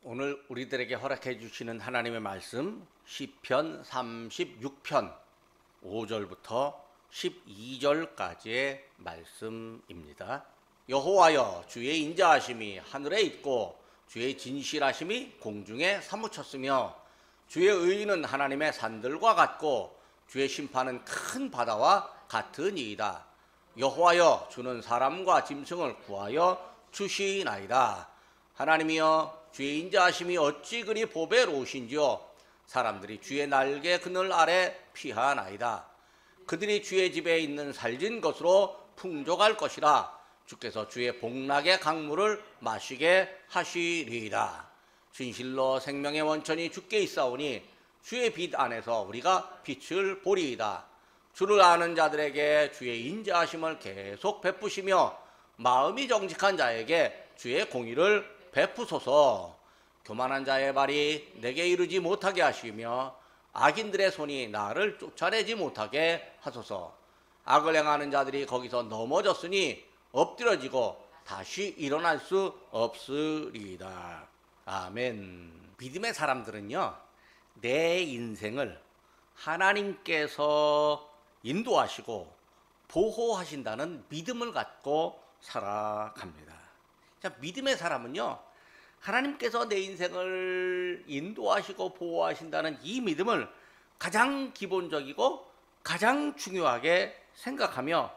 오늘 우리들에게 허락해 주시는 하나님의 말씀 시편 36편 5절부터 12절까지의 말씀입니다. 여호와여, 주의 인자하심이 하늘에 있고 주의 진실하심이 공중에 사무쳤으며 주의 의는 하나님의 산들과 같고 주의 심판은 큰 바다와 같으니이다. 여호와여, 주는 사람과 짐승을 구하여 주시나이다. 하나님이여, 주의 인자하심이 어찌 그리 보배로우신지요. 사람들이 주의 날개 그늘 아래 피하나이다. 그들이 주의 집에 있는 살진 것으로 풍족할 것이라. 주께서 주의 복락의 강물을 마시게 하시리이다. 진실로 생명의 원천이 주께 있사오니 주의 빛 안에서 우리가 빛을 보리이다. 주를 아는 자들에게 주의 인자하심을 계속 베푸시며 마음이 정직한 자에게 주의 공의를 베푸소서. 교만한 자의 발이 내게 이르지 못하게 하시며 악인들의 손이 나를 쫓아내지 못하게 하소서. 악을 행하는 자들이 거기서 넘어졌으니 엎드려지고 다시 일어날 수 없으리이다. 아멘. 믿음의 사람들은요, 내 인생을 하나님께서 인도하시고 보호하신다는 믿음을 갖고 살아갑니다. 자, 믿음의 사람은요, 하나님께서 내 인생을 인도하시고 보호하신다는 이 믿음을 가장 기본적이고 가장 중요하게 생각하며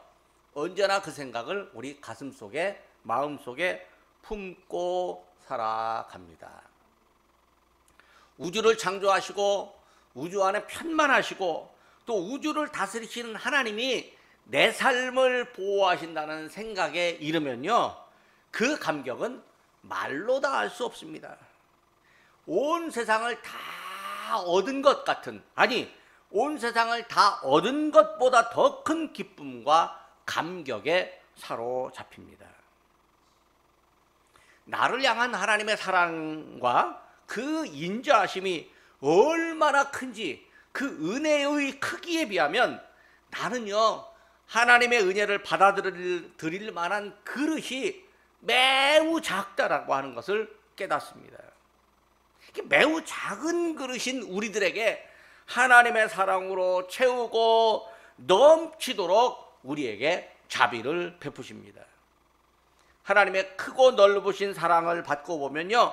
언제나 그 생각을 우리 가슴속에, 마음속에 품고 살아갑니다. 우주를 창조하시고 우주 안에 편만하시고 또 우주를 다스리시는 하나님이 내 삶을 보호하신다는 생각에 이르면요, 그 감격은 말로 다 알 수 없습니다. 온 세상을 다 얻은 것 같은, 아니 온 세상을 다 얻은 것보다 더 큰 기쁨과 감격에 사로잡힙니다. 나를 향한 하나님의 사랑과 그 인자하심이 얼마나 큰지 그 은혜의 크기에 비하면 나는요, 하나님의 은혜를 받아들일 만한 그릇이 매우 작다라고 하는 것을 깨닫습니다. 매우 작은 그릇인 우리들에게 하나님의 사랑으로 채우고 넘치도록 우리에게 자비를 베푸십니다. 하나님의 크고 넓으신 사랑을 받고 보면요,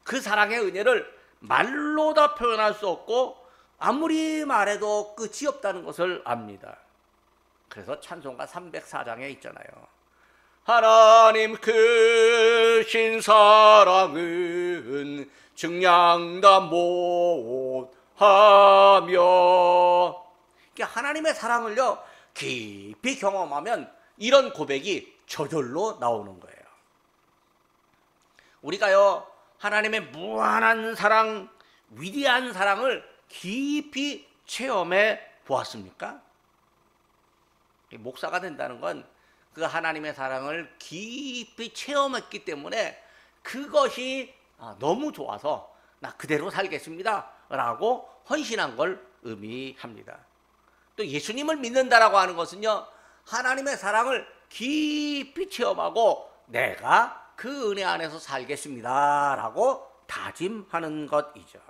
그 사랑의 은혜를 말로 다 표현할 수 없고 아무리 말해도 끝이 없다는 것을 압니다. 그래서 찬송가 304장에 있잖아요. 하나님 크신 사랑은 증량다 못하며. 하나님의 사랑을요, 깊이 경험하면 이런 고백이 저절로 나오는 거예요. 우리가요, 하나님의 무한한 사랑, 위대한 사랑을 깊이 체험해 보았습니까? 목사가 된다는 건 그 하나님의 사랑을 깊이 체험했기 때문에 그것이 너무 좋아서 나 그대로 살겠습니다 라고 헌신한 걸 의미합니다. 또 예수님을 믿는다라고 하는 것은요, 하나님의 사랑을 깊이 체험하고 내가 그 은혜 안에서 살겠습니다 라고 다짐하는 것이죠.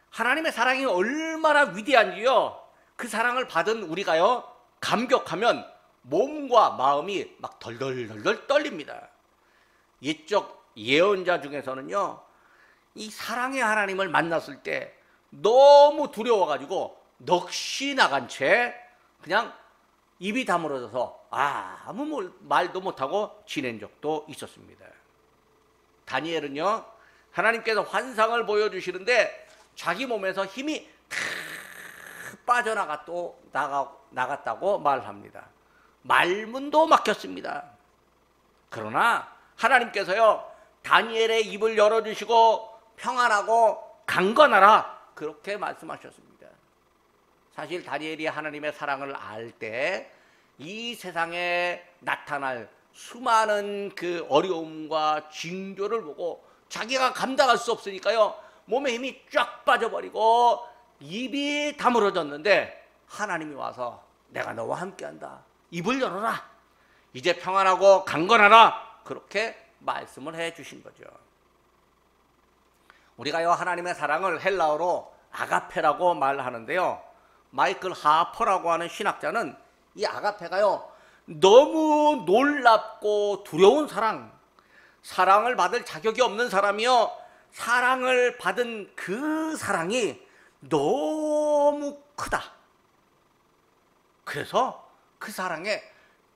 하나님의 사랑이 얼마나 위대한지요, 그 사랑을 받은 우리가요, 감격하면 몸과 마음이 막 덜덜덜덜 떨립니다. 옛적 예언자 중에서는요, 이 사랑의 하나님을 만났을 때 너무 두려워가지고 넋이 나간 채 그냥 입이 다물어져서 아무 말도 못하고 지낸 적도 있었습니다. 다니엘은요, 하나님께서 환상을 보여주시는데 자기 몸에서 힘이 빠져나갔다고 말합니다. 말문도 막혔습니다. 그러나 하나님께서요, 다니엘의 입을 열어주시고 평안하고 강건하라 그렇게 말씀하셨습니다. 사실 다니엘이 하나님의 사랑을 알 때 이 세상에 나타날 수많은 그 어려움과 징조를 보고 자기가 감당할 수 없으니까요, 몸에 힘이 쫙 빠져버리고 입이 다물어졌는데 하나님이 와서 내가 너와 함께한다, 입을 열어라, 이제 평안하고 강건하라 그렇게 말씀을 해 주신 거죠. 우리가요 하나님의 사랑을 헬라어로 아가페라고 말하는데요, 마이클 하퍼라고 하는 신학자는 이 아가페가요 너무 놀랍고 두려운 사랑을 받을 자격이 없는 사람이요 사랑을 받은 그 사랑이 너무 크다. 그래서 그 사랑에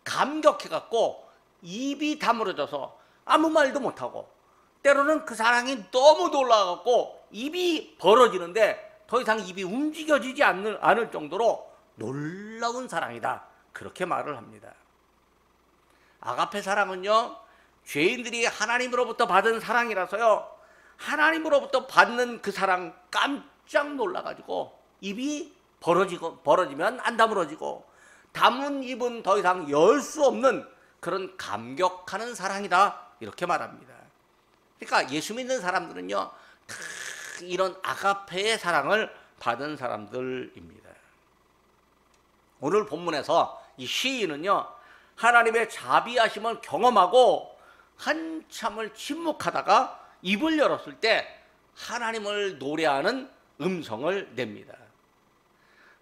감격해갖고 입이 다물어져서 아무 말도 못하고, 때로는 그 사랑이 너무 놀라갖고 입이 벌어지는데 더 이상 입이 움직여지지 않을 정도로 놀라운 사랑이다, 그렇게 말을 합니다. 아가페 사랑은요 죄인들이 하나님으로부터 받은 사랑이라서요 하나님으로부터 받는 그 사랑 깜짝 놀라가지고 입이 벌어지면 안 다물어지고, 다문 입은 더 이상 열 수 없는 그런 감격하는 사랑이다, 이렇게 말합니다. 그러니까 예수 믿는 사람들은요 다 이런 아가페의 사랑을 받은 사람들입니다. 오늘 본문에서 이 시인은요 하나님의 자비하심을 경험하고 한참을 침묵하다가 입을 열었을 때 하나님을 노래하는 음성을 냅니다.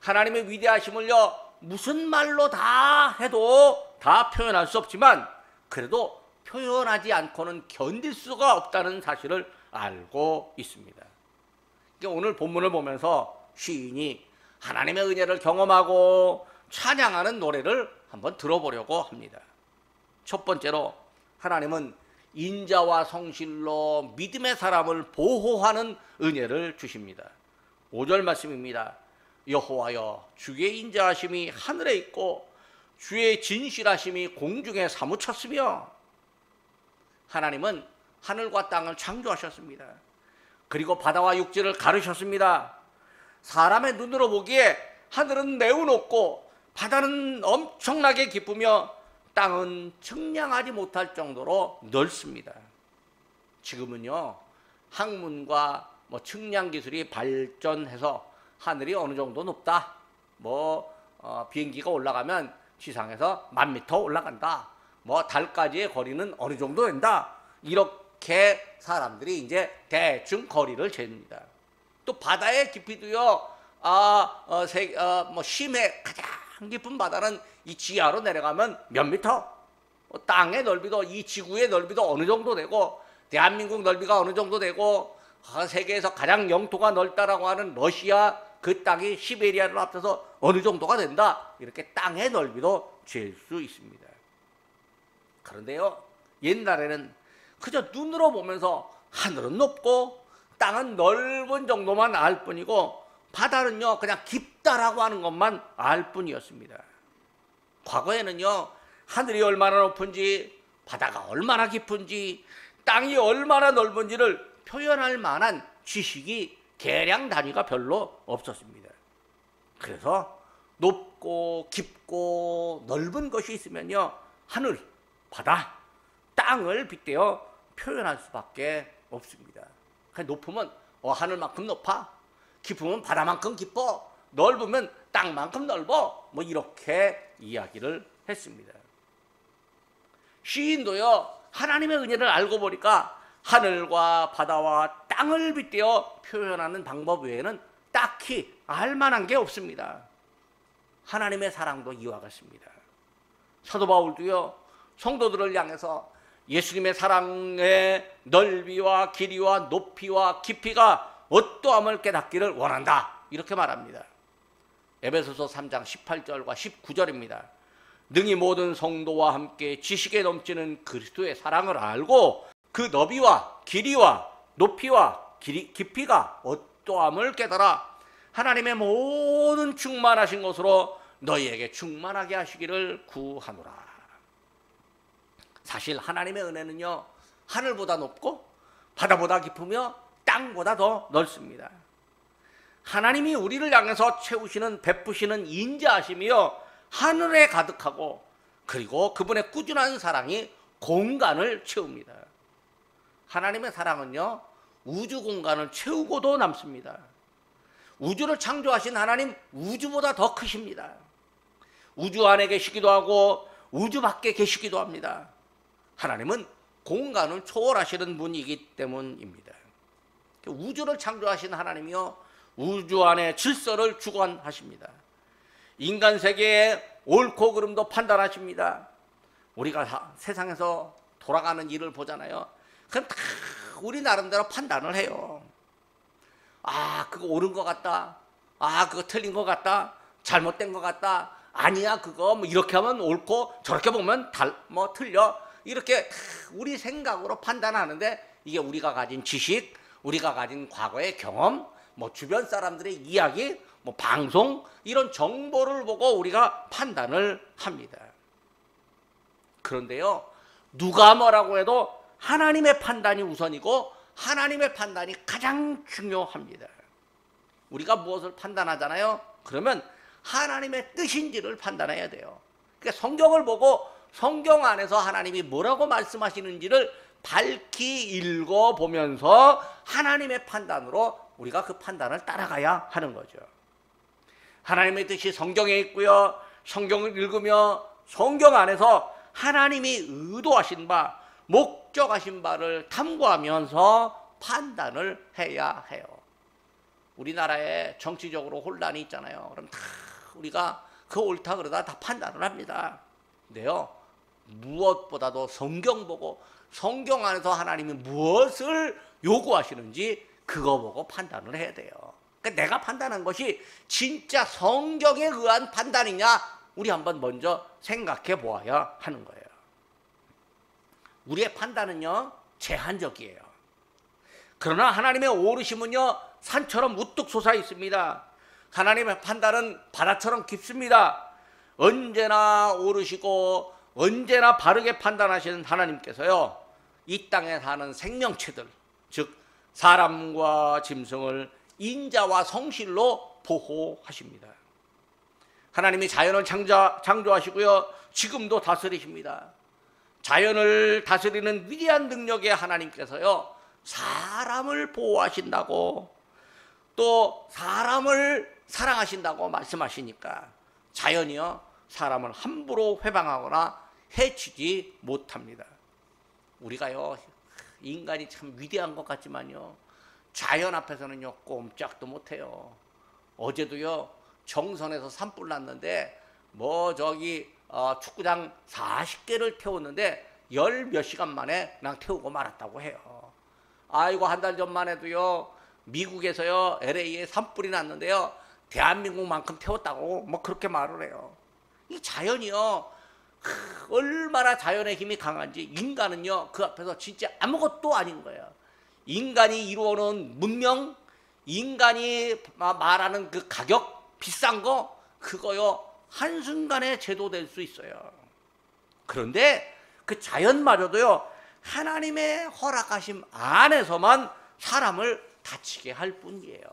하나님의 위대하심을요 무슨 말로 다 해도 다 표현할 수 없지만, 그래도 표현하지 않고는 견딜 수가 없다는 사실을 알고 있습니다. 그러니까 오늘 본문을 보면서 시인이 하나님의 은혜를 경험하고 찬양하는 노래를 한번 들어보려고 합니다. 첫 번째로, 하나님은 인자와 성실로 믿음의 사람을 보호하는 은혜를 주십니다. 5절 말씀입니다. 여호와여, 주의 인자하심이 하늘에 있고 주의 진실하심이 공중에 사무쳤으며. 하나님은 하늘과 땅을 창조하셨습니다. 그리고 바다와 육지를 가르셨습니다. 사람의 눈으로 보기에 하늘은 매우 높고 바다는 엄청나게 깊으며 땅은 측량하지 못할 정도로 넓습니다. 지금은요 학문과 측량 기술이 발전해서 하늘이 어느 정도 높다, 비행기가 올라가면 지상에서 10,000m 올라간다, 달까지의 거리는 어느 정도 된다, 이렇게 사람들이 이제 대충 거리를 잽니다. 또 바다의 깊이도요 심해 가장 깊은 바다는 이 지하로 내려가면 몇 미터, 땅의 넓이도, 이 지구의 넓이도 어느 정도 되고, 대한민국 넓이가 어느 정도 되고, 세계에서 가장 영토가 넓다라고 하는 러시아 그 땅이 시베리아를 합쳐서 어느 정도가 된다, 이렇게 땅의 넓이도 잴 수 있습니다. 그런데요 옛날에는 그저 눈으로 보면서 하늘은 높고 땅은 넓은 정도만 알 뿐이고, 바다는요 그냥 깊다라고 하는 것만 알 뿐이었습니다. 과거에는요 하늘이 얼마나 높은지, 바다가 얼마나 깊은지, 땅이 얼마나 넓은지를 표현할 만한 지식이, 계량 단위가 별로 없었습니다. 그래서 높고 깊고 넓은 것이 있으면요 하늘, 바다, 땅을 빗대어 표현할 수밖에 없습니다. 높으면 하늘만큼 높아, 깊으면 바다만큼 깊어, 넓으면 땅만큼 넓어, 이렇게 이야기를 했습니다. 시인도요 하나님의 은혜를 알고 보니까 하늘과 바다와 땅을 빗대어 표현하는 방법 외에는 딱히 알만한 게 없습니다. 하나님의 사랑도 이와 같습니다. 사도 바울도요 성도들을 향해서 예수님의 사랑의 넓이와 길이와 높이와 깊이가 어떠함을 깨닫기를 원한다, 이렇게 말합니다. 에베소서 3장 18절과 19절입니다. 능히 모든 성도와 함께 지식에 넘치는 그리스도의 사랑을 알고 그 너비와 길이와 높이와 깊이가 어떠함을 깨달아 하나님의 모든 충만하신 것으로 너희에게 충만하게 하시기를 구하노라. 사실 하나님의 은혜는요 하늘보다 높고 바다보다 깊으며 땅보다 더 넓습니다. 하나님이 우리를 향해서 채우시는, 베푸시는 인자하심이요 하늘에 가득하고, 그리고 그분의 꾸준한 사랑이 공간을 채웁니다. 하나님의 사랑은요 우주 공간을 채우고도 남습니다. 우주를 창조하신 하나님, 우주보다 더 크십니다. 우주 안에 계시기도 하고 우주 밖에 계시기도 합니다. 하나님은 공간을 초월하시는 분이기 때문입니다. 우주를 창조하신 하나님이요, 우주 안에 질서를 주관하십니다. 인간 세계의 옳고 그름도 판단하십니다. 우리가 세상에서 돌아가는 일을 보잖아요. 그럼 다 우리 나름대로 판단을 해요. 아, 그거 옳은 것 같다. 아, 그거 틀린 것 같다. 잘못된 것 같다. 아니야, 그거 뭐 이렇게 하면 옳고 저렇게 보면 뭐 틀려. 이렇게 우리 생각으로 판단하는데, 이게 우리가 가진 지식, 우리가 가진 과거의 경험, 뭐 주변 사람들의 이야기, 뭐 방송, 이런 정보를 보고 우리가 판단을 합니다. 그런데요, 누가 뭐라고 해도 하나님의 판단이 우선이고 하나님의 판단이 가장 중요합니다. 우리가 무엇을 판단하잖아요. 그러면 하나님의 뜻인지를 판단해야 돼요. 그러니까 성경을 보고 성경 안에서 하나님이 뭐라고 말씀하시는지를 밝히 읽어보면서 하나님의 판단으로 우리가 그 판단을 따라가야 하는 거죠. 하나님의 뜻이 성경에 있고요, 성경을 읽으며 성경 안에서 하나님이 의도하신 바, 목적하신 바를 탐구하면서 판단을 해야 해요. 우리나라에 정치적으로 혼란이 있잖아요. 그럼 다 우리가 그 옳다 그러다 다 판단을 합니다. 근데요, 무엇보다도 성경 보고 성경 안에서 하나님이 무엇을 요구하시는지 그거 보고 판단을 해야 돼요. 그러니까 내가 판단한 것이 진짜 성경에 의한 판단이냐, 우리 한번 먼저 생각해 보아야 하는 거예요. 우리의 판단은요, 제한적이에요. 그러나 하나님의 오르심은요, 산처럼 우뚝 솟아 있습니다. 하나님의 판단은 바다처럼 깊습니다. 언제나 오르시고 언제나 바르게 판단하시는 하나님께서요, 이 땅에 사는 생명체들, 즉 사람과 짐승을 인자와 성실로 보호하십니다. 하나님이 자연을 창조하시고요, 지금도 다스리십니다. 자연을 다스리는 위대한 능력의 하나님께서요, 사람을 보호하신다고, 또 사람을 사랑하신다고 말씀하시니까 자연이요, 사람을 함부로 회방하거나 해치지 못합니다. 우리가요, 인간이 참 위대한 것 같지만요, 자연 앞에서는요 꼼짝도 못해요. 어제도요, 정선에서 산불 났는데 뭐 저기 축구장 40개를 태웠는데 10몇 시간 만에 그냥 태우고 말았다고 해요. 아이고, 한 달 전만 해도요, 미국에서요, LA에 산불이 났는데요, 대한민국만큼 태웠다고 뭐 그렇게 말을 해요. 이 자연이요, 얼마나 자연의 힘이 강한지 인간은요, 그 앞에서 진짜 아무것도 아닌 거예요. 인간이 이루어놓은 문명, 인간이 말하는 그 가격, 비싼 거, 그거요, 한순간에 제도될 수 있어요. 그런데 그 자연마저도요, 하나님의 허락하심 안에서만 사람을 다치게 할 뿐이에요.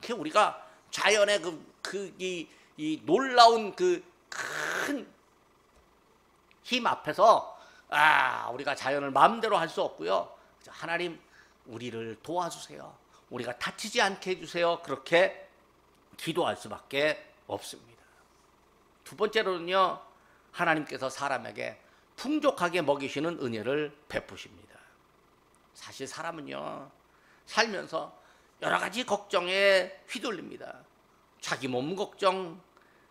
그 우리가 자연의 이 놀라운 그 큰 힘 앞에서 우리가 자연을 마음대로 할 수 없고요. 하나님, 우리를 도와주세요. 우리가 다치지 않게 해주세요. 그렇게 기도할 수밖에 없습니다. 두 번째로는요, 하나님께서 사람에게 풍족하게 먹이시는 은혜를 베푸십니다. 사실 사람은요, 살면서 여러 가지 걱정에 휘둘립니다. 자기 몸 걱정,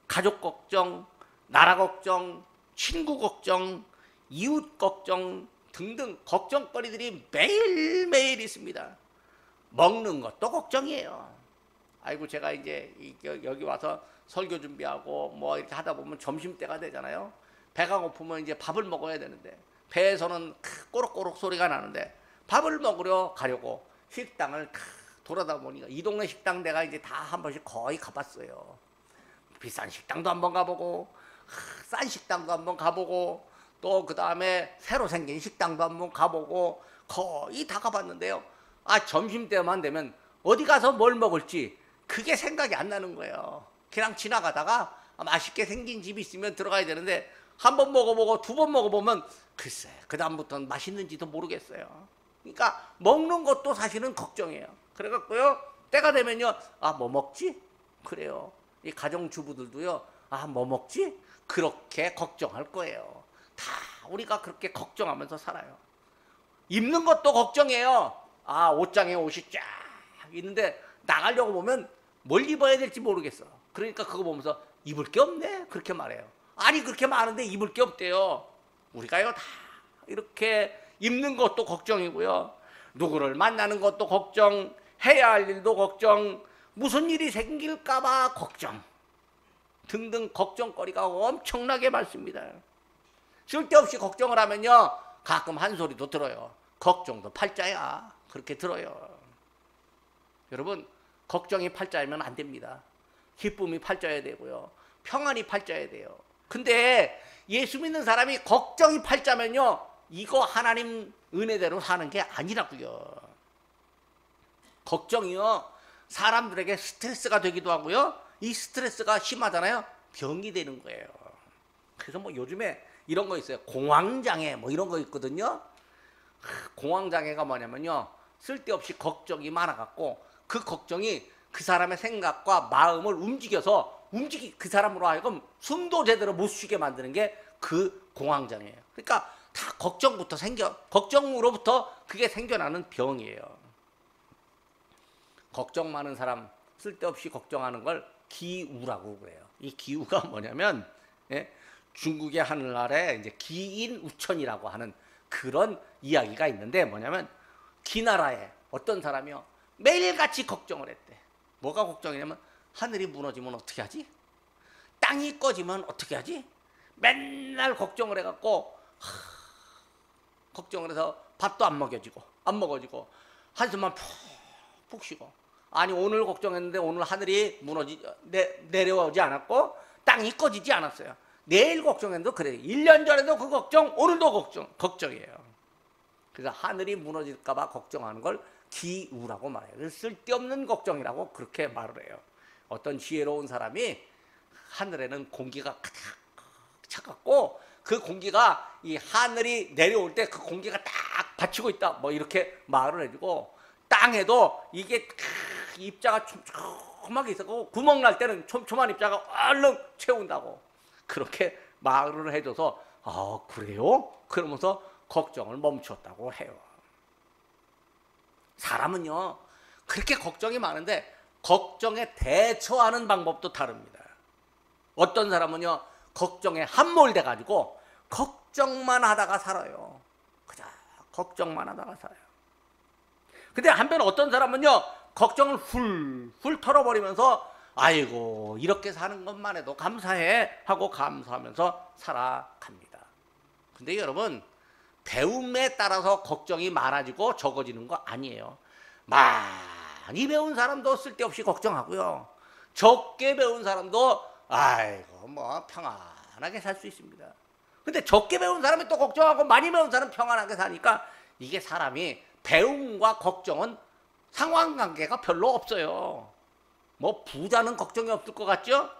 가족 걱정, 나라 걱정, 친구 걱정, 이웃 걱정 등등 걱정거리들이 매일매일 있습니다. 먹는 것도 걱정이에요. 아이고, 제가 이제 여기 와서 설교 준비하고 뭐 이렇게 하다 보면 점심때가 되잖아요. 배가 고프면 이제 밥을 먹어야 되는데, 배에서는 꼬록꼬록 소리가 나는데 밥을 먹으러 가려고 식당을 돌아다 보니까, 이 동네 식당 내가 이제 다 한 번씩 거의 가봤어요. 비싼 식당도 한번 가보고, 싼 식당도 한번 가보고, 또 그 다음에 새로 생긴 식당도 한번 가보고, 거의 다 가봤는데요, 점심때만 되면 어디 가서 뭘 먹을지 그게 생각이 안 나는 거예요. 그냥 지나가다가 맛있게 생긴 집이 있으면 들어가야 되는데, 한 번 먹어보고 두 번 먹어보면 글쎄 그 다음부터는 맛있는지도 모르겠어요. 그러니까 먹는 것도 사실은 걱정이에요. 그래갖고요, 때가 되면요, 뭐 먹지? 그래요. 이 가정주부들도요, 뭐 먹지? 그렇게 걱정할 거예요. 다 우리가 그렇게 걱정하면서 살아요. 입는 것도 걱정이에요. 아, 옷장에 옷이 쫙 있는데 나가려고 보면 뭘 입어야 될지 모르겠어. 그러니까 그거 보면서 입을 게 없네 그렇게 말해요. 아니 그렇게 많은데 입을 게 없대요. 우리가요 다 이렇게 입는 것도 걱정이고요. 누구를 만나는 것도 걱정, 해야 할 일도 걱정, 무슨 일이 생길까 봐 걱정 등등 걱정거리가 엄청나게 많습니다. 쓸데없이 걱정을 하면요 가끔 한 소리도 들어요. 걱정도 팔자야. 그렇게 들어요. 여러분 걱정이 팔자이면 안 됩니다. 기쁨이 팔자야 되고요. 평안이 팔자야 돼요. 근데 예수 믿는 사람이 걱정이 팔자면요 이거 하나님 은혜대로 사는 게 아니라고요. 걱정이요 사람들에게 스트레스가 되기도 하고요. 이 스트레스가 심하잖아요. 병이 되는 거예요. 그래서 뭐 요즘에 이런 거 있어요. 공황장애 뭐 이런 거 있거든요. 공황장애가 뭐냐면요 쓸데없이 걱정이 많아갖고 그 걱정이 그 사람의 생각과 마음을 움직여서 그 사람으로 하여금 숨도 제대로 못 쉬게 만드는 게 그 공황장애예요. 그러니까 다 걱정으로부터 그게 생겨나는 병이에요. 걱정 많은 사람 쓸데없이 걱정하는 걸 기우라고 그래요. 이 기우가 뭐냐면 중국의 하늘나라에 이제 기인우천이라고 하는 그런 이야기가 있는데 뭐냐면 기나라에 어떤 사람이요 매일같이 걱정을 했대. 뭐가 걱정이냐면 하늘이 무너지면 어떻게 하지? 땅이 꺼지면 어떻게 하지? 맨날 걱정을 해갖고 걱정을 해서 밥도 안 먹어지고 한숨만 푹 쉬고 아니 오늘 걱정했는데 오늘 하늘이 내려오지 않았고 땅이 꺼지지 않았어요. 내일 걱정했는데 그래 1년 전에도 그 걱정 오늘도 걱정이에요. 그래서 하늘이 무너질까 봐 걱정하는 걸 기우라고 말해요. 쓸데없는 걱정이라고 그렇게 말을 해요. 어떤 지혜로운 사람이 하늘에는 공기가 가득 차갖고 그 공기가 이 하늘이 내려올 때 그 공기가 딱 받치고 있다 뭐 이렇게 말을 해주고 땅에도 이게 입자가 촘촘하게 있었고 구멍 날 때는 촘촘한 입자가 얼른 채운다고 그렇게 말을 해줘서 아 그래요? 그러면서 걱정을 멈췄다고 해요. 사람은요 그렇게 걱정이 많은데 걱정에 대처하는 방법도 다릅니다. 어떤 사람은요 걱정에 함몰돼 가지고 걱정만 하다가 살아요. 그냥 걱정만 하다가 살아요. 근데 한편 어떤 사람은요 걱정을 훌훌 털어버리면서 아이고 이렇게 사는 것만 해도 감사해 하고 감사하면서 살아갑니다. 근데 여러분 배움에 따라서 걱정이 많아지고 적어지는 거 아니에요. 많이 배운 사람도 쓸데없이 걱정하고요. 적게 배운 사람도 아이고 뭐 평안하게 살 수 있습니다. 근데 적게 배운 사람이 또 걱정하고 많이 배운 사람은 평안하게 사니까 이게 사람이 배움과 걱정은 상관관계가 별로 없어요. 뭐 부자는 걱정이 없을 것 같죠?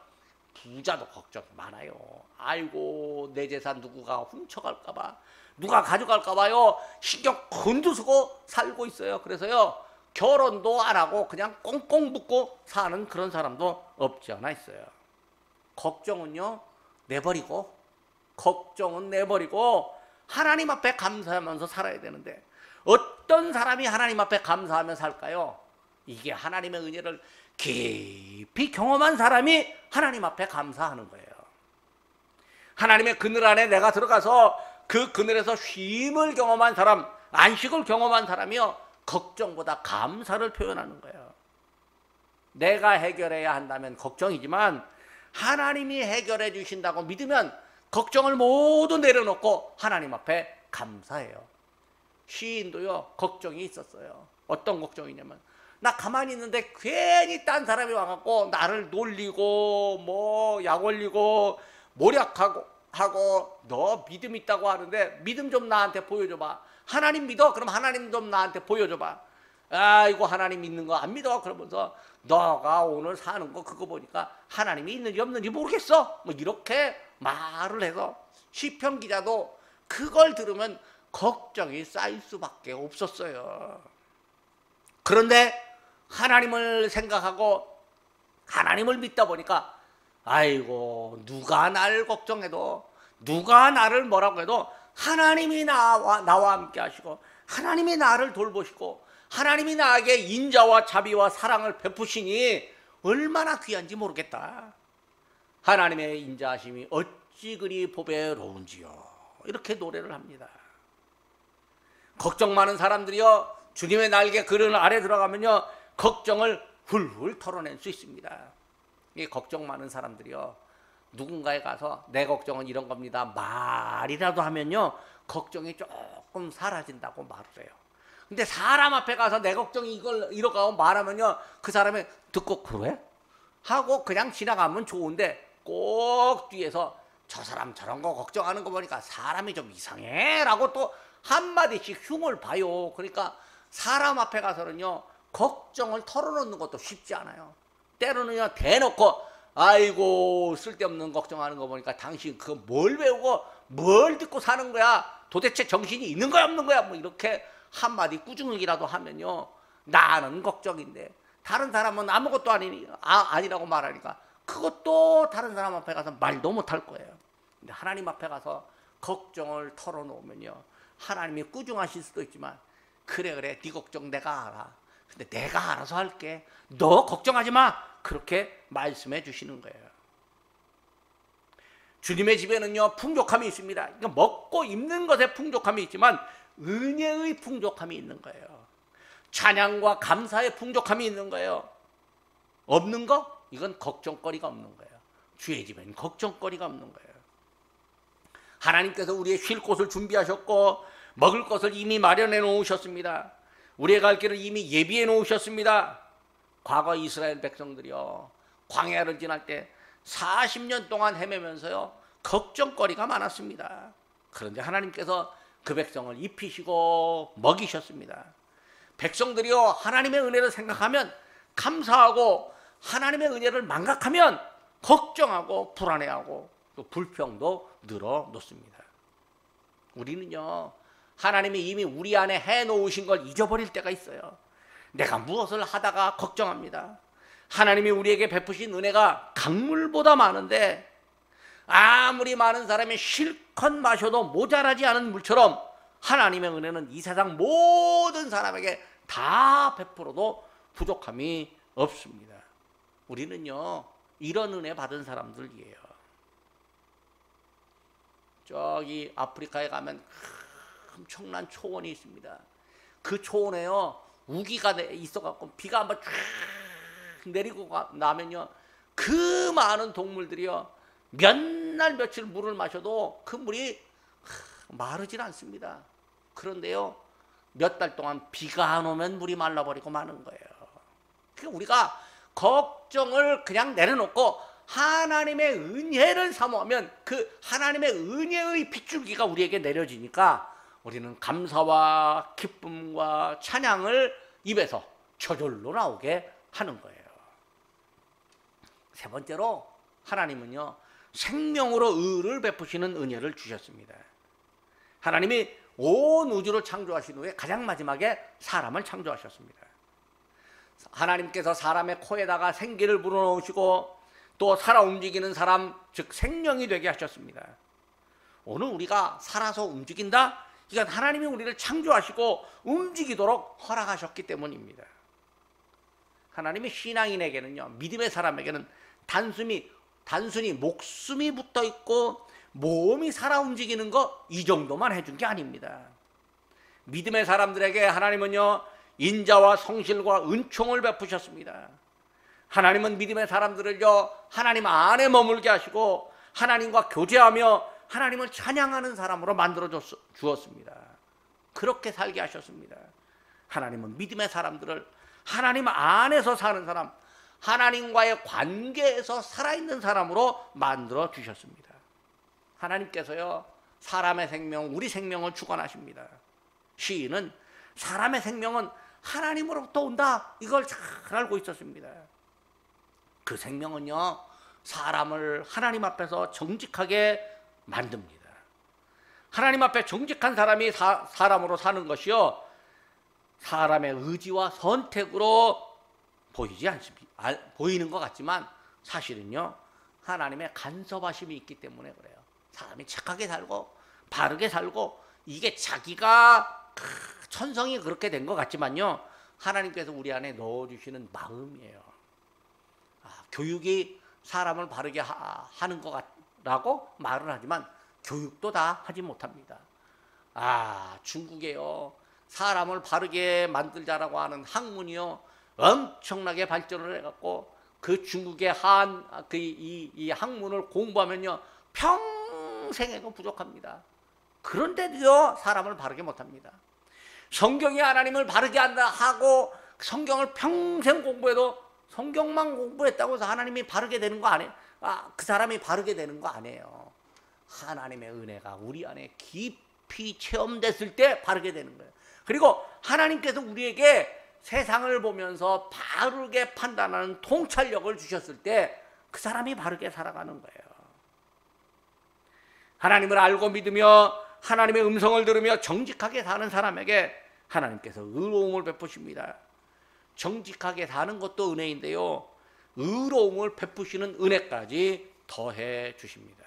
부자도 걱정이 많아요. 아이고 내 재산 누구가 훔쳐갈까 봐 누가 가져갈까 봐요. 신경 곤두서고 살고 있어요. 그래서요 결혼도 안 하고 그냥 꽁꽁 묶고 사는 그런 사람도 없지 않아 있어요. 걱정은요 내버리고 하나님 앞에 감사하면서 살아야 되는데 어떤 사람이 하나님 앞에 감사하며 살까요? 이게 하나님의 은혜를 깊이 경험한 사람이 하나님 앞에 감사하는 거예요. 하나님의 그늘 안에 내가 들어가서 그 그늘에서 쉼을 경험한 사람, 안식을 경험한 사람이요 걱정보다 감사를 표현하는 거예요. 내가 해결해야 한다면 걱정이지만 하나님이 해결해 주신다고 믿으면 걱정을 모두 내려놓고 하나님 앞에 감사해요. 시인도요 걱정이 있었어요. 어떤 걱정이냐면 나 가만히 있는데 괜히 딴 사람이 와갖고 나를 놀리고 뭐 약 올리고 모략하고 너 믿음 있다고 하는데 믿음 좀 나한테 보여줘봐. 하나님 믿어? 그럼 하나님 좀 나한테 보여줘봐. 아이고 하나님 믿는 거 안 믿어? 그러면서 너가 오늘 사는 거 그거 보니까 하나님이 있는지 없는지 모르겠어? 뭐 이렇게 말을 해서 시편 기자도 그걸 들으면 걱정이 쌓일 수밖에 없었어요. 그런데 하나님을 생각하고 하나님을 믿다 보니까 아이고 누가 나를 걱정해도 누가 나를 뭐라고 해도 하나님이 나와 함께 하시고 하나님이 나를 돌보시고 하나님이 나에게 인자와 자비와 사랑을 베푸시니 얼마나 귀한지 모르겠다. 하나님의 인자하심이 어찌 그리 보배로운지요. 이렇게 노래를 합니다. 걱정 많은 사람들이요, 주님의 날개 그늘 아래 들어가면요 걱정을 훌훌 털어낼 수 있습니다. 이 걱정 많은 사람들이요, 누군가에 가서 내 걱정은 이런 겁니다 말이라도 하면요 걱정이 조금 사라진다고 말을 해요. 근데 사람 앞에 가서 내 걱정이 이렇게 하고 말하면요 그 사람이 듣고 그래? 하고 그냥 지나가면 좋은데 꼭 뒤에서 저 사람 저런 거 걱정하는 거 보니까 사람이 좀 이상해 라고 또 한마디씩 흉을 봐요. 그러니까 사람 앞에 가서는요 걱정을 털어놓는 것도 쉽지 않아요. 때로는요 대놓고 아이고 쓸데없는 걱정하는 거 보니까 당신 그거 뭘 배우고 뭘 듣고 사는 거야, 도대체 정신이 있는 거야 없는 거야, 뭐 이렇게 한마디 꾸중이라도 하면요 나는 걱정인데 다른 사람은 아무것도 아니라고 말하니까 그것도 다른 사람 앞에 가서 말도 못할 거예요. 근데 하나님 앞에 가서 걱정을 털어놓으면요 하나님이 꾸중하실 수도 있지만 그래 네 걱정 내가 알아, 근데 내가 알아서 할게, 너 걱정하지 마, 그렇게 말씀해 주시는 거예요. 주님의 집에는요 풍족함이 있습니다. 그러니까 먹고 입는 것에 풍족함이 있지만 은혜의 풍족함이 있는 거예요. 찬양과 감사의 풍족함이 있는 거예요. 없는 거? 이건 걱정거리가 없는 거예요. 주의 집에는 걱정거리가 없는 거예요. 하나님께서 우리의 쉴 곳을 준비하셨고 먹을 것을 이미 마련해 놓으셨습니다. 우리의 갈 길을 이미 예비해 놓으셨습니다. 과거 이스라엘 백성들이요 광야를 지날 때 40년 동안 헤매면서요 걱정거리가 많았습니다. 그런데 하나님께서 그 백성을 입히시고 먹이셨습니다. 백성들이요 하나님의 은혜를 생각하면 감사하고 하나님의 은혜를 망각하면 걱정하고 불안해하고 또 불평도 늘어놓습니다. 우리는요 하나님이 이미 우리 안에 해놓으신 걸 잊어버릴 때가 있어요. 내가 무엇을 하다가 걱정합니다. 하나님이 우리에게 베푸신 은혜가 강물보다 많은데 아무리 많은 사람이 실컷 마셔도 모자라지 않은 물처럼 하나님의 은혜는 이 세상 모든 사람에게 다 베풀어도 부족함이 없습니다. 우리는요 이런 은혜 받은 사람들이에요. 저기 아프리카에 가면 엄청난 초원이 있습니다. 그 초원에요 우기가 있어갖고 비가 한번 쫙 내리고 나면요 그 많은 동물들이요 몇 날 며칠 물을 마셔도 그 물이 마르질 않습니다. 그런데요 몇 달 동안 비가 안 오면 물이 말라버리고 마는 거예요. 그러니까 우리가 걱정을 그냥 내려놓고 하나님의 은혜를 사모하면 그 하나님의 은혜의 빗줄기가 우리에게 내려지니까 우리는 감사와 기쁨과 찬양을 입에서 저절로 나오게 하는 거예요. 세 번째로 하나님은요 생명으로 의를 베푸시는 은혜를 주셨습니다. 하나님이 온 우주를 창조하신 후에 가장 마지막에 사람을 창조하셨습니다. 하나님께서 사람의 코에다가 생기를 불어넣으시고 또 살아 움직이는 사람, 즉 생명이 되게 하셨습니다. 오늘 우리가 살아서 움직인다? 이건 하나님이 우리를 창조하시고 움직이도록 허락하셨기 때문입니다. 하나님이 신앙인에게는요, 믿음의 사람에게는 단순히 목숨이 붙어 있고 몸이 살아 움직이는 거 이 정도만 해준 게 아닙니다. 믿음의 사람들에게 하나님은요 인자와 성실과 은총을 베푸셨습니다. 하나님은 믿음의 사람들을요 하나님 안에 머물게 하시고 하나님과 교제하며 하나님을 찬양하는 사람으로 만들어 주었습니다. 그렇게 살게 하셨습니다. 하나님은 믿음의 사람들을 하나님 안에서 사는 사람, 하나님과의 관계에서 살아있는 사람으로 만들어 주셨습니다. 하나님께서요 사람의 생명, 우리 생명을 주관하십니다. 시인은 사람의 생명은 하나님으로부터 온다, 이걸 잘 알고 있었습니다. 그 생명은요 사람을 하나님 앞에서 정직하게 만듭니다. 하나님 앞에 정직한 사람이 사람으로 사는 것이요 사람의 의지와 선택으로 보이는 것 같지만 사실은요 하나님의 간섭하심이 있기 때문에 그래요. 사람이 착하게 살고 바르게 살고 이게 자기가 천성이 그렇게 된 것 같지만요, 하나님께서 우리 안에 넣어주시는 마음이에요. 교육이 사람을 바르게 하는 것 같라고 말을 하지만 교육도 다 하지 못합니다. 중국에요, 사람을 바르게 만들자라고 하는 학문이요 엄청나게 발전을 해갖고 그 중국의 이 학문을 공부하면요 평생에도 부족합니다. 그런데도요 사람을 바르게 못합니다. 성경이 하나님을 바르게 한다 하고 성경을 평생 공부해도 성경만 공부했다고 해서 하나님이 바르게 되는 거 아니에요. 그 사람이 바르게 되는 거 아니에요. 하나님의 은혜가 우리 안에 깊이 체험됐을 때 바르게 되는 거예요. 그리고 하나님께서 우리에게 세상을 보면서 바르게 판단하는 통찰력을 주셨을 때 그 사람이 바르게 살아가는 거예요. 하나님을 알고 믿으며 하나님의 음성을 들으며 정직하게 사는 사람에게 하나님께서 의로움을 베푸십니다. 정직하게 사는 것도 은혜인데요, 의로움을 베푸시는 은혜까지 더해 주십니다.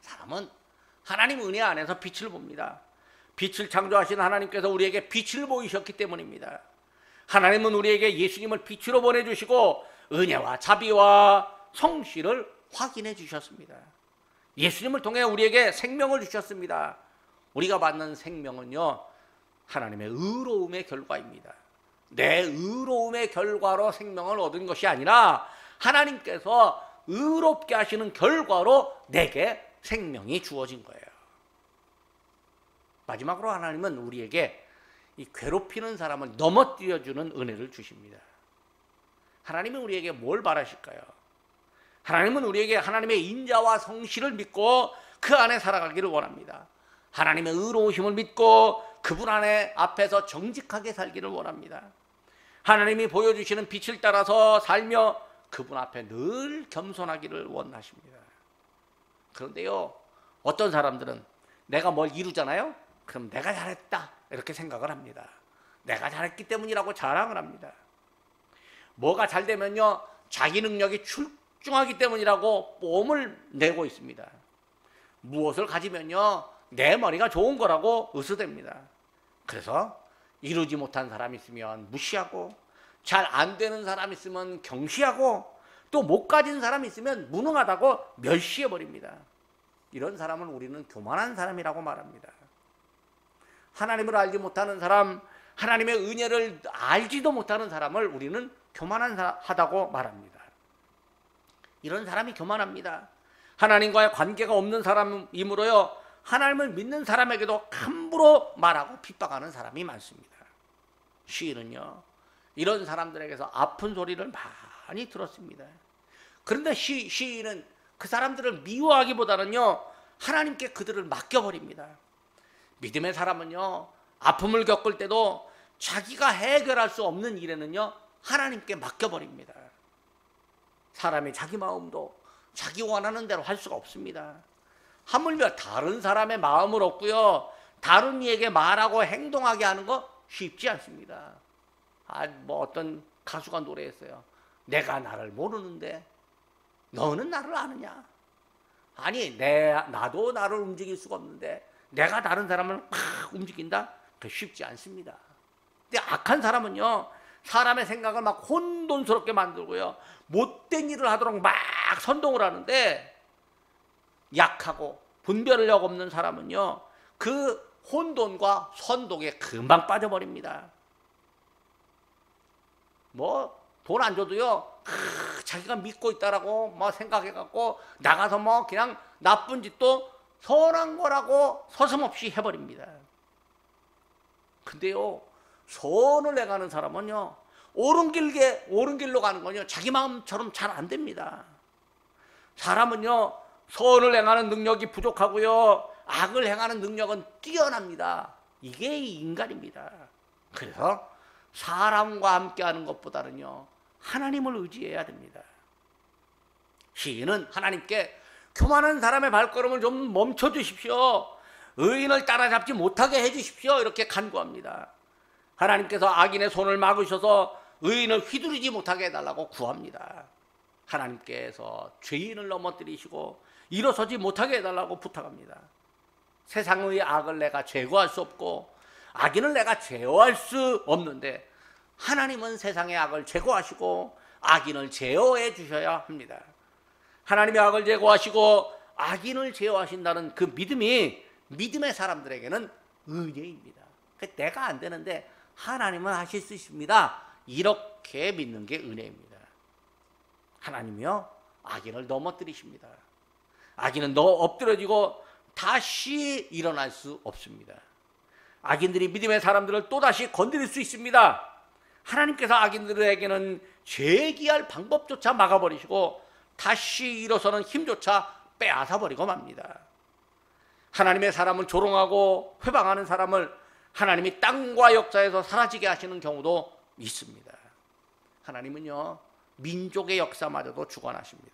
사람은 하나님 은혜 안에서 빛을 봅니다. 빛을 창조하신 하나님께서 우리에게 빛을 보이셨기 때문입니다. 하나님은 우리에게 예수님을 빛으로 보내주시고 은혜와 자비와 성실을 확인해 주셨습니다. 예수님을 통해 우리에게 생명을 주셨습니다. 우리가 받는 생명은요 하나님의 의로움의 결과입니다. 내 의로움의 결과로 생명을 얻은 것이 아니라 하나님께서 의롭게 하시는 결과로 내게 생명이 주어진 거예요. 마지막으로 하나님은 우리에게 이 괴롭히는 사람을 넘어뜨려주는 은혜를 주십니다. 하나님은 우리에게 뭘 바라실까요? 하나님은 우리에게 하나님의 인자와 성실을 믿고 그 안에 살아가기를 원합니다. 하나님의 의로우심을 믿고 그분 안에 앞에서 정직하게 살기를 원합니다. 하나님이 보여주시는 빛을 따라서 살며 그분 앞에 늘 겸손하기를 원하십니다. 그런데요, 어떤 사람들은 내가 뭘 이루잖아요? 그럼 내가 잘했다 이렇게 생각을 합니다. 내가 잘했기 때문이라고 자랑을 합니다. 뭐가 잘 되면요 자기 능력이 출중하기 때문이라고 뽐을 내고 있습니다. 무엇을 가지면요 내 머리가 좋은 거라고 의수됩니다. 그래서 이루지 못한 사람이 있으면 무시하고, 잘 안 되는 사람이 있으면 경시하고, 또 못 가진 사람이 있으면 무능하다고 멸시해버립니다. 이런 사람은 우리는 교만한 사람이라고 말합니다. 하나님을 알지 못하는 사람, 하나님의 은혜를 알지도 못하는 사람을 우리는 교만하다고 말합니다. 이런 사람이 교만합니다. 하나님과의 관계가 없는 사람이므로요 하나님을 믿는 사람에게도 함부로 말하고 핍박하는 사람이 많습니다. 시인은요 이런 사람들에게서 아픈 소리를 많이 들었습니다. 그런데 시인은 그 사람들을 미워하기보다는요 하나님께 그들을 맡겨버립니다. 믿음의 사람은요 아픔을 겪을 때도 자기가 해결할 수 없는 일에는요 하나님께 맡겨버립니다. 사람이 자기 마음도 자기 원하는 대로 할 수가 없습니다. 하물며 다른 사람의 마음을 얻고요 다른 이에게 말하고 행동하게 하는 거 쉽지 않습니다. 어떤 가수가 노래했어요. 내가 나를 모르는데 너는 나를 아느냐. 아니 나도 나를 움직일 수가 없는데 내가 다른 사람을 막 움직인다? 그 쉽지 않습니다. 근데 악한 사람은요 사람의 생각을 막 혼돈스럽게 만들고요 못된 일을 하도록 막 선동을 하는데, 약하고 분별력 없는 사람은요 그 혼돈과 선동에 금방 빠져버립니다. 돈 안 줘도요 자기가 믿고 있다라고 생각해갖고 나가서 그냥 나쁜 짓도 선한 거라고 서슴없이 해버립니다. 근데요 선을 내가는 사람은요 옳은 길로 가는 건요 자기 마음처럼 잘 안 됩니다. 사람은요 선을 행하는 능력이 부족하고요 악을 행하는 능력은 뛰어납니다. 이게 인간입니다. 그래서 사람과 함께하는 것보다는요 하나님을 의지해야 됩니다. 시인은 하나님께 교만한 사람의 발걸음을 좀 멈춰주십시오, 의인을 따라잡지 못하게 해주십시오 이렇게 간구합니다. 하나님께서 악인의 손을 막으셔서 의인을 휘두르지 못하게 해달라고 구합니다. 하나님께서 죄인을 넘어뜨리시고 일어서지 못하게 해달라고 부탁합니다. 세상의 악을 내가 제거할 수 없고 악인을 내가 제어할 수 없는데 하나님은 세상의 악을 제거하시고 악인을 제어해 주셔야 합니다. 하나님의 악을 제거하시고 악인을 제어하신다는 그 믿음이 믿음의 사람들에게는 은혜입니다. 내가 안 되는데 하나님은 하실 수 있습니다. 이렇게 믿는 게 은혜입니다. 하나님이요 악인을 넘어뜨리십니다. 악인은 엎드려지고 다시 일어날 수 없습니다. 악인들이 믿음의 사람들을 또다시 건드릴 수 있습니다. 하나님께서 악인들에게는 재기할 방법조차 막아버리시고 다시 일어서는 힘조차 빼앗아버리고 맙니다. 하나님의 사람을 조롱하고 회방하는 사람을 하나님이 땅과 역사에서 사라지게 하시는 경우도 있습니다. 하나님은요 민족의 역사마저도 주관하십니다.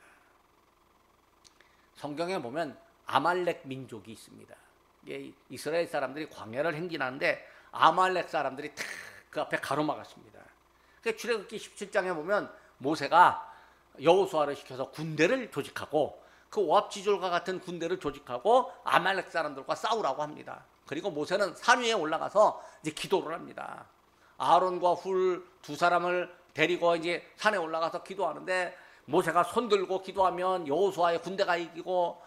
성경에 보면 아말렉 민족이 있습니다. 이스라엘 사람들이 광야를 행진하는데 아말렉 사람들이 탁 그 앞에 가로막았습니다. 출애굽기 17장에 보면 모세가 여호수아를 시켜서 군대를 조직하고 그 오합지졸과 같은 군대를 조직하고 아말렉 사람들과 싸우라고 합니다. 그리고 모세는 산 위에 올라가서 이제 기도를 합니다. 아론과 훌 두 사람을 데리고 이제 산에 올라가서 기도하는데 모세가 손 들고 기도하면 여호수아의 군대가 이기고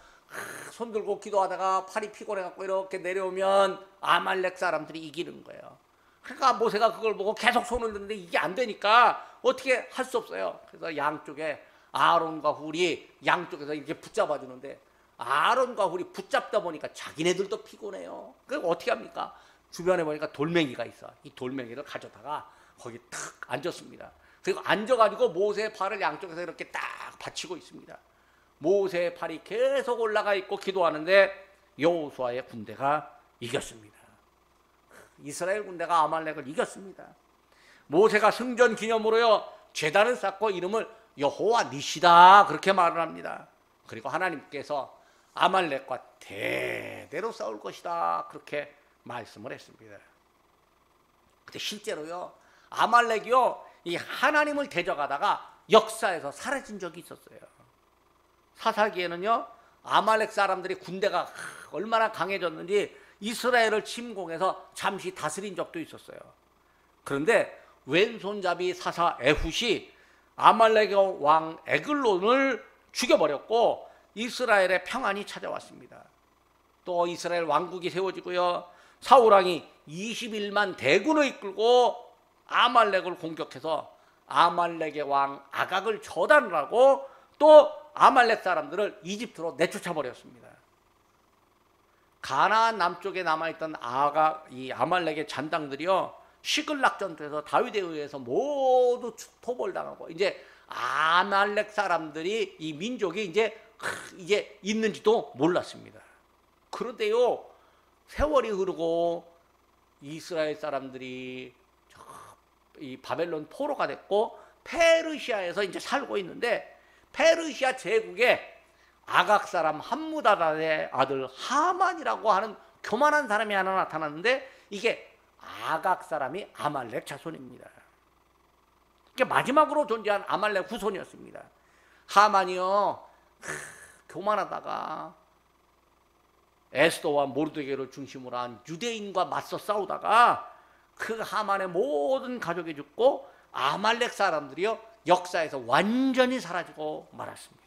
손 들고 기도하다가 팔이 피곤해갖고 이렇게 내려오면 아말렉 사람들이 이기는 거예요. 그러니까 모세가 그걸 보고 계속 손을 드는데 이게 안 되니까 어떻게 할 수 없어요. 그래서 양쪽에 아론과 훌이 양쪽에서 이렇게 붙잡아 주는데 아론과 훌이 붙잡다 보니까 자기네들도 피곤해요. 그럼 어떻게 합니까? 주변에 보니까 돌멩이가 있어. 이 돌멩이를 가져다가 거기 탁 앉았습니다. 그리고 앉아가지고 모세의 팔을 양쪽에서 이렇게 딱 받치고 있습니다. 모세의 팔이 계속 올라가 있고 기도하는데 여호수아의 군대가 이겼습니다. 이스라엘 군대가 아말렉을 이겼습니다. 모세가 승전 기념으로요 제단을 쌓고 이름을 여호와 니시다 그렇게 말을 합니다. 그리고 하나님께서 아말렉과 대대로 싸울 것이다 그렇게 말씀을 했습니다. 근데 실제로요 아말렉이요 이 하나님을 대적하다가 역사에서 사라진 적이 있었어요. 사사기에는요 아말렉 사람들이 군대가 얼마나 강해졌는지 이스라엘을 침공해서 잠시 다스린 적도 있었어요. 그런데 왼손잡이 사사 에훗이 아말렉의 왕 에글론을 죽여버렸고 이스라엘의 평안이 찾아왔습니다. 또 이스라엘 왕국이 세워지고요 사울왕이 21만 대군을 이끌고 아말렉을 공격해서 아말렉의 왕 아각을 처단을 하고 또 아말렉 사람들을 이집트로 내쫓아버렸습니다. 가나안 남쪽에 남아있던 이 아말렉의 잔당들이요 시글락 전투에서 다윗에 의해서 모두 토벌당하고 이제 아말렉 사람들이 이 민족이 이제 있는지도 몰랐습니다. 그런데요 세월이 흐르고 이스라엘 사람들이 이 바벨론 포로가 됐고 페르시아에서 이제 살고 있는데 페르시아 제국에 아각 사람 함무다다의 아들 하만이라고 하는 교만한 사람이 하나 나타났는데 이게 아각 사람이 아말렉 자손입니다. 이게 마지막으로 존재한 아말렉 후손이었습니다. 하만이요 교만하다가 에스더와 모르드게를 중심으로 한 유대인과 맞서 싸우다가 그 하만의 모든 가족이 죽고 아말렉 사람들이요 역사에서 완전히 사라지고 말았습니다.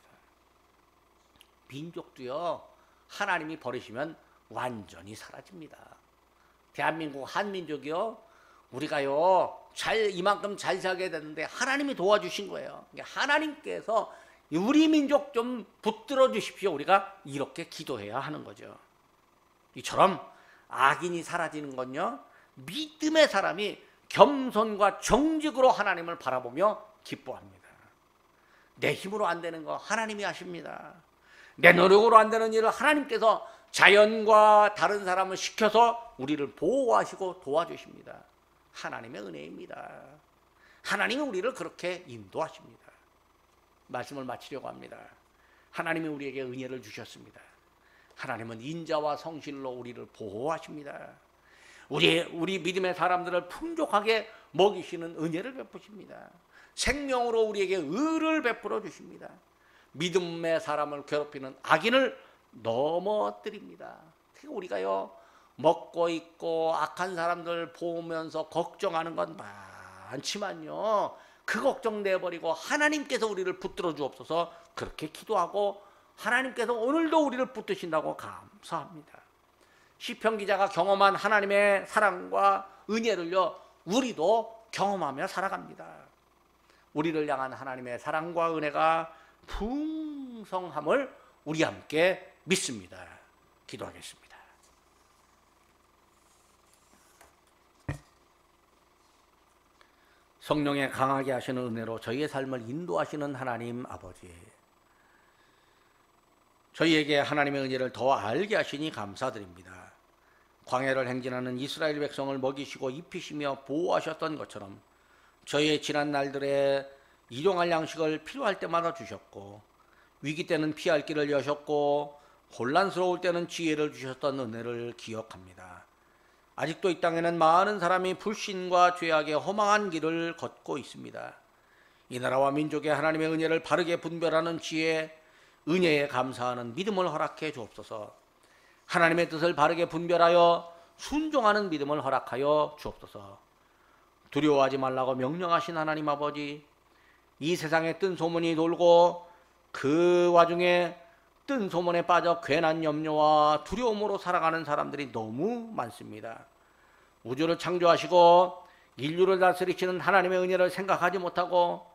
민족도요 하나님이 버리시면 완전히 사라집니다. 대한민국 한민족이요 우리가요 이만큼 잘 살게 됐는데 하나님이 도와주신 거예요. 하나님께서 우리 민족 좀 붙들어 주십시오. 우리가 이렇게 기도해야 하는 거죠. 이처럼 악인이 사라지는 건요 믿음의 사람이 겸손과 정직으로 하나님을 바라보며 기뻐합니다. 내 힘으로 안 되는 거 하나님이 하십니다. 내 노력으로 안 되는 일을 하나님께서 자연과 다른 사람을 시켜서 우리를 보호하시고 도와주십니다. 하나님의 은혜입니다. 하나님이 우리를 그렇게 인도하십니다. 말씀을 마치려고 합니다. 하나님이 우리에게 은혜를 주셨습니다. 하나님은 인자와 성실로 우리를 보호하십니다. 우리 믿음의 사람들을 풍족하게 먹이시는 은혜를 베푸십니다. 생명으로 우리에게 의를 베풀어 주십니다. 믿음의 사람을 괴롭히는 악인을 넘어뜨립니다. 우리가요 먹고 있고 악한 사람들 보면서 걱정하는 건 많지만요, 그 걱정 내버리고 하나님께서 우리를 붙들어 주옵소서 그렇게 기도하고 하나님께서 오늘도 우리를 붙드신다고 감사합니다. 시편 기자가 경험한 하나님의 사랑과 은혜를요, 우리도 경험하며 살아갑니다. 우리를 향한 하나님의 사랑과 은혜가 풍성함을 우리 함께 믿습니다. 기도하겠습니다. 성령의 강하게 하시는 은혜로 저희의 삶을 인도하시는 하나님 아버지, 저희에게 하나님의 은혜를 더 알게 하시니 감사드립니다. 광야를 행진하는 이스라엘 백성을 먹이시고 입히시며 보호하셨던 것처럼 저희의 지난 날들에 일용할 양식을 필요할 때마다 주셨고, 위기 때는 피할 길을 여셨고, 혼란스러울 때는 지혜를 주셨던 은혜를 기억합니다. 아직도 이 땅에는 많은 사람이 불신과 죄악의 허망한 길을 걷고 있습니다. 이 나라와 민족의 하나님의 은혜를 바르게 분별하는 지혜, 은혜에 감사하는 믿음을 허락해 주옵소서. 하나님의 뜻을 바르게 분별하여 순종하는 믿음을 허락하여 주옵소서. 두려워하지 말라고 명령하신 하나님 아버지, 이 세상에 뜬 소문이 돌고 그 와중에 뜬 소문에 빠져 괜한 염려와 두려움으로 살아가는 사람들이 너무 많습니다. 우주를 창조하시고 인류를 다스리시는 하나님의 은혜를 생각하지 못하고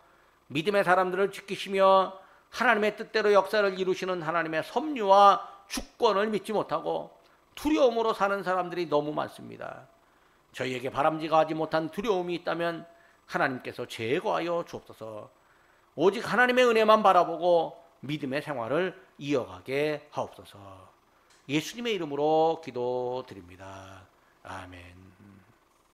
믿음의 사람들을 지키시며 하나님의 뜻대로 역사를 이루시는 하나님의 섭리와 주권을 믿지 못하고 두려움으로 사는 사람들이 너무 많습니다. 저희에게 바람직하지 못한 두려움이 있다면 하나님께서 제거하여 주옵소서. 오직 하나님의 은혜만 바라보고 믿음의 생활을 이어가게 하옵소서. 예수님의 이름으로 기도드립니다. 아멘.